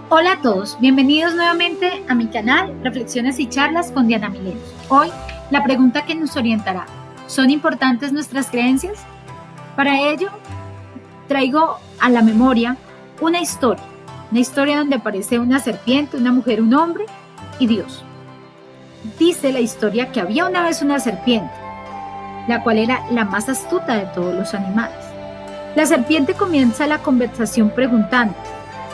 Hola a todos, bienvenidos nuevamente a mi canal Reflexiones y Charlas con Diana Mileno. Hoy, la pregunta que nos orientará: ¿son importantes nuestras creencias? Para ello, traigo a la memoria una historia donde aparece una serpiente, una mujer, un hombre y Dios. Dice la historia que había una vez una serpiente, la cual era la más astuta de todos los animales. La serpiente comienza la conversación preguntando: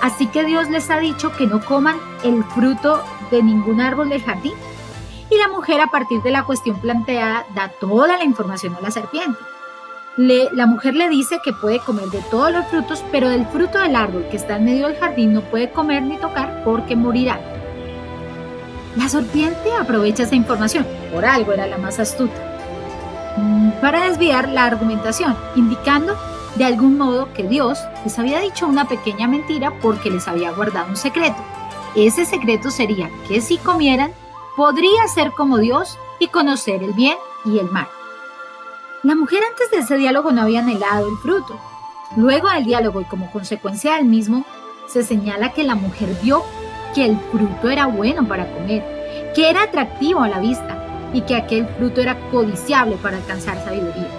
¿así que Dios les ha dicho que no coman el fruto de ningún árbol del jardín? Y la mujer, a partir de la cuestión planteada, da toda la información a la serpiente. La mujer le dice que puede comer de todos los frutos, pero del fruto del árbol que está en medio del jardín no puede comer ni tocar porque morirá. La serpiente aprovecha esa información, por algo era la más astuta, para desviar la argumentación, indicando de algún modo que Dios les había dicho una pequeña mentira porque les había guardado un secreto. Ese secreto sería que si comieran, podría ser como Dios y conocer el bien y el mal. La mujer antes de ese diálogo no había anhelado el fruto. Luego del diálogo y como consecuencia del mismo, se señala que la mujer vio que el fruto era bueno para comer, que era atractivo a la vista y que aquel fruto era codiciable para alcanzar sabiduría.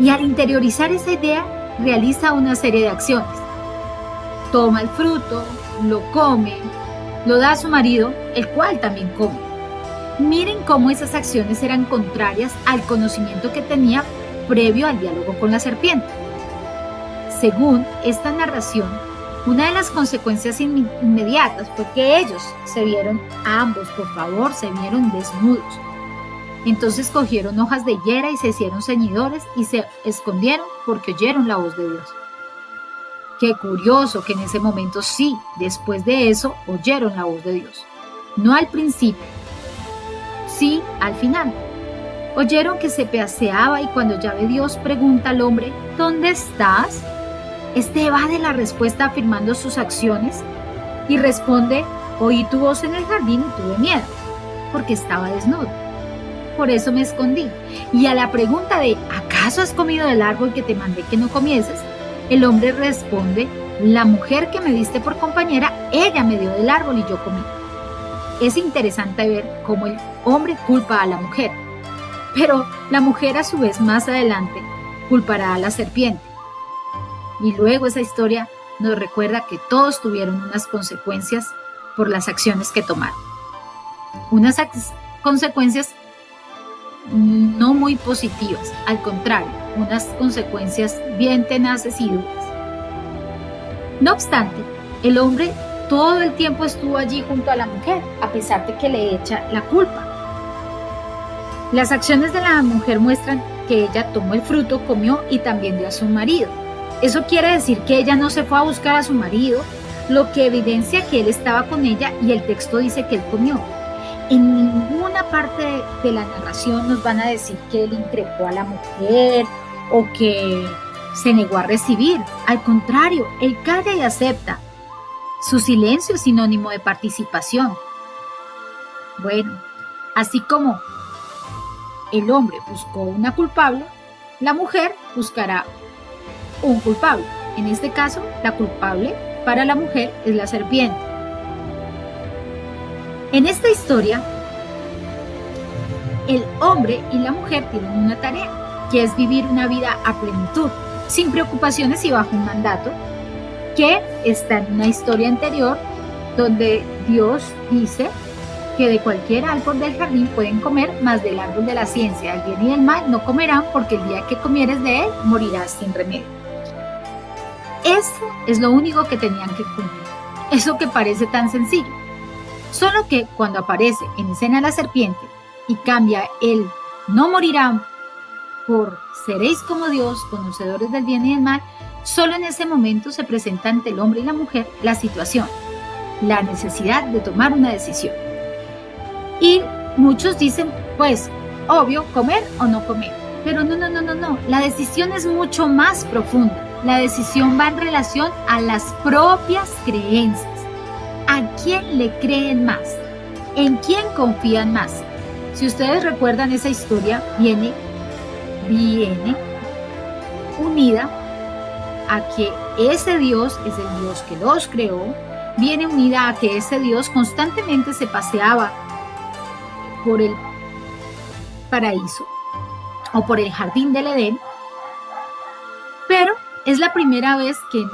Y al interiorizar esa idea, realiza una serie de acciones. Toma el fruto, lo come, lo da a su marido, el cual también come. Miren cómo esas acciones eran contrarias al conocimiento que tenía previo al diálogo con la serpiente. Según esta narración, una de las consecuencias inmediatas fue que ellos se vieron, ambos, por favor, se vieron desnudos. Entonces cogieron hojas de higuera y se hicieron ceñidores y se escondieron porque oyeron la voz de Dios. Qué curioso que en ese momento sí, después de eso, oyeron la voz de Dios. No al principio, sí al final. Oyeron que se paseaba y cuando ya ve Dios pregunta al hombre: ¿dónde estás? Este evade la respuesta afirmando sus acciones y responde: oí tu voz en el jardín y tuve miedo porque estaba desnudo. Por eso me escondí. Y a la pregunta de ¿acaso has comido del árbol que te mandé que no comieses?, el hombre responde: la mujer que me diste por compañera, ella me dio del árbol y yo comí. Es interesante ver cómo el hombre culpa a la mujer, pero la mujer a su vez más adelante culpará a la serpiente. Y luego esa historia nos recuerda que todos tuvieron unas consecuencias por las acciones que tomaron. Unas consecuencias no muy positivas, al contrario, unas consecuencias bien tenaces y duras. No obstante, el hombre todo el tiempo estuvo allí junto a la mujer, a pesar de que le echa la culpa. Las acciones de la mujer muestran que ella tomó el fruto, comió y también dio a su marido. Eso quiere decir que ella no se fue a buscar a su marido, lo que evidencia que él estaba con ella, y el texto dice que él comió. En ninguna parte de la narración nos van a decir que él increpó a la mujer o que se negó a recibir. Al contrario, él calla y acepta. Su silencio es sinónimo de participación. Bueno, así como el hombre buscó una culpable, la mujer buscará un culpable. En este caso, la culpable para la mujer es la serpiente. En esta historia, el hombre y la mujer tienen una tarea, que es vivir una vida a plenitud, sin preocupaciones y bajo un mandato, que está en una historia anterior, donde Dios dice que de cualquier árbol del jardín pueden comer, mas del árbol de la ciencia del bien y del mal no comerán, porque el día que comieres de él morirás sin remedio. Eso es lo único que tenían que cumplir, eso que parece tan sencillo. Solo que cuando aparece en escena la serpiente y cambia el no morirán por seréis como Dios, conocedores del bien y del mal, solo en ese momento se presenta ante el hombre y la mujer la situación, la necesidad de tomar una decisión. Y muchos dicen, pues, obvio, comer o no comer. Pero no, la decisión es mucho más profunda. La decisión va en relación a las propias creencias. ¿A quién le creen más? ¿En quién confían más? Si ustedes recuerdan, esa historia viene unida a que ese Dios es el Dios que los creó, viene unida a que ese Dios constantemente se paseaba por el paraíso o por el jardín del Edén, pero es la primera vez que en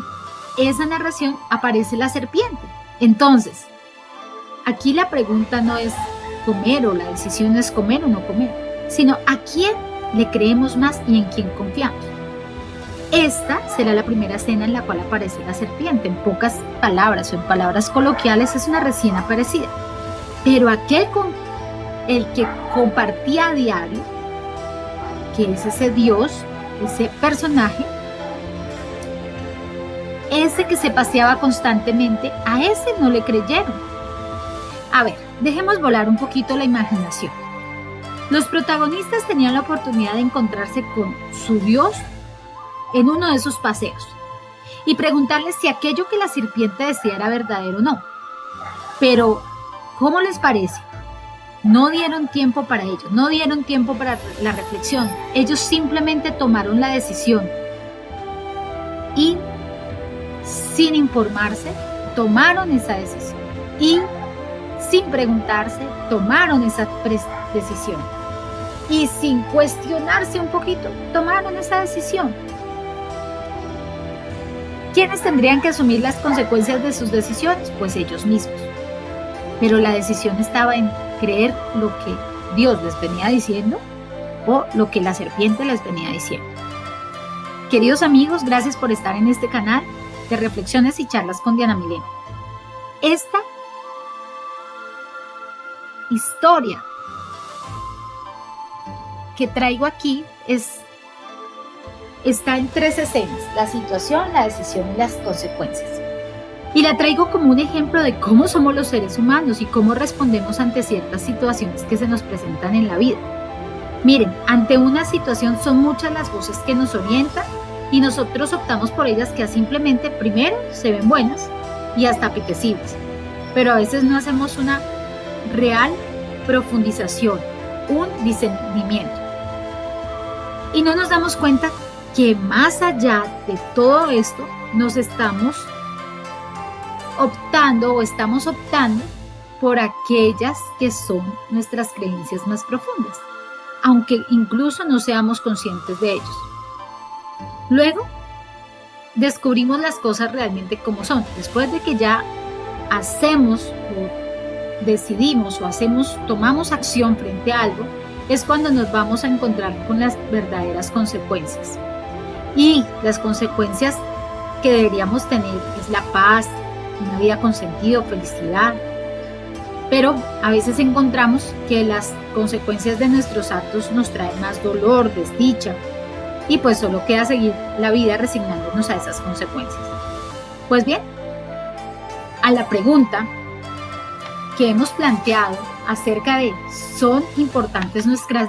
esa narración aparece la serpiente. Entonces, aquí la pregunta no es comer, o la decisión no es comer o no comer, sino a quién le creemos más y en quién confiamos. Esta será la primera escena en la cual aparece la serpiente. En pocas palabras o en palabras coloquiales es una recién aparecida. Pero aquel con el que compartía a diario, que es ese Dios, ese personaje, ese que se paseaba constantemente, a ese no le creyeron. A ver, dejemos volar un poquito la imaginación. Los protagonistas tenían la oportunidad de encontrarse con su Dios en uno de esos paseos y preguntarle si aquello que la serpiente decía era verdadero o no. Pero, ¿cómo les parece? No dieron tiempo para ello, no dieron tiempo para la reflexión. Ellos simplemente tomaron la decisión y, sin informarse, tomaron esa decisión. Y, sin preguntarse, tomaron esa decisión. Y sin cuestionarse un poquito, tomaron esa decisión. ¿Quiénes tendrían que asumir las consecuencias de sus decisiones? Pues ellos mismos. Pero la decisión estaba en creer lo que Dios les venía diciendo o lo que la serpiente les venía diciendo. Queridos amigos, gracias por estar en este canal de reflexiones y charlas con Diana Milena. Esta historia que traigo aquí está en 3 escenas: la situación, la decisión y las consecuencias. Y la traigo como un ejemplo de cómo somos los seres humanos y cómo respondemos ante ciertas situaciones que se nos presentan en la vida. Miren, ante una situación son muchas las voces que nos orientan y nosotros optamos por ellas que simplemente, primero, se ven buenas y hasta apetecibles, pero a veces no hacemos una real profundización, un discernimiento. Y no nos damos cuenta que más allá de todo esto nos estamos optando por aquellas que son nuestras creencias más profundas, aunque incluso no seamos conscientes de ellos. Luego, descubrimos las cosas realmente como son. Después de que ya hacemos o decidimos o tomamos acción frente a algo, es cuando nos vamos a encontrar con las verdaderas consecuencias. Y las consecuencias que deberíamos tener es la paz, una vida con sentido, felicidad. Pero a veces encontramos que las consecuencias de nuestros actos nos traen más dolor, desdicha, y pues solo queda seguir la vida resignándonos a esas consecuencias. Pues bien, a la pregunta que hemos planteado acerca de ¿son importantes nuestras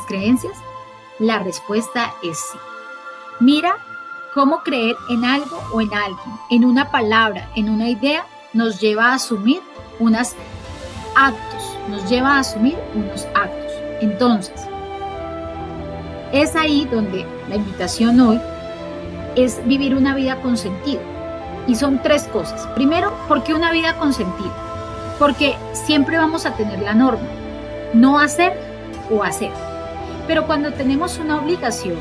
creencias? La respuesta es sí. Mira cómo creer en algo o en alguien, en una palabra, en una idea, nos lleva a asumir unos actos. Entonces, es ahí donde la invitación hoy es vivir una vida con sentido. Y son 3 cosas. Primero, ¿por qué una vida con sentido? Porque siempre vamos a tener la norma, no hacer o hacer. Pero cuando tenemos una obligación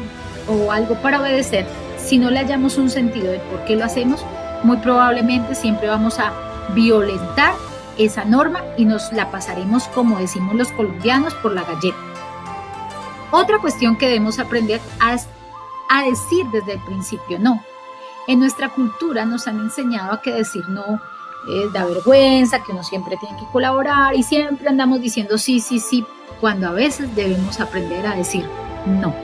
o algo para obedecer, si no le hallamos un sentido de por qué lo hacemos, muy probablemente siempre vamos a violentar esa norma y nos la pasaremos, como decimos los colombianos, por la galleta. Otra cuestión que debemos aprender a decir desde el principio no. En nuestra cultura nos han enseñado a que decir no da vergüenza, que uno siempre tiene que colaborar y siempre andamos diciendo sí, sí, sí, cuando a veces debemos aprender a decir no.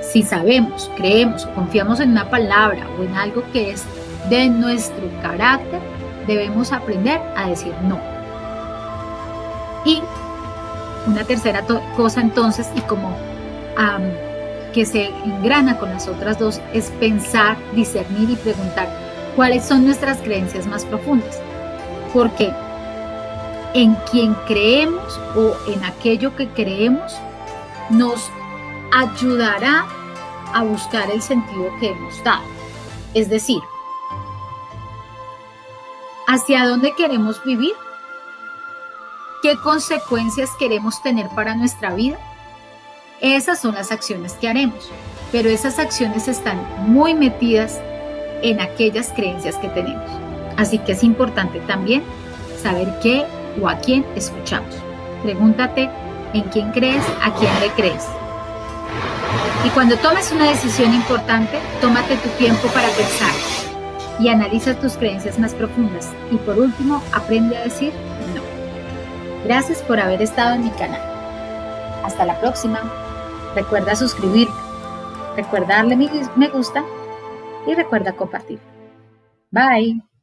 Si sabemos, creemos o confiamos en una palabra o en algo que es de nuestro carácter, debemos aprender a decir no. Y una tercera cosa entonces, y como que se engrana con las otras 2, es pensar, discernir y preguntar cuáles son nuestras creencias más profundas. Porque en quien creemos o en aquello que creemos nos ayudará a buscar el sentido que hemos dado. Es decir, ¿Hacia dónde queremos vivir? ¿Qué consecuencias queremos tener para nuestra vida? Esas son las acciones que haremos, pero esas acciones están muy metidas en aquellas creencias que tenemos. Así que es importante también saber qué o a quién escuchamos. Pregúntate en quién crees, a quién le crees. Y cuando tomes una decisión importante, tómate tu tiempo para pensar y analiza tus creencias más profundas. Y por último, aprende a decir no. Gracias por haber estado en mi canal. Hasta la próxima. Recuerda suscribirte, recuerda darle me gusta y recuerda compartir. Bye.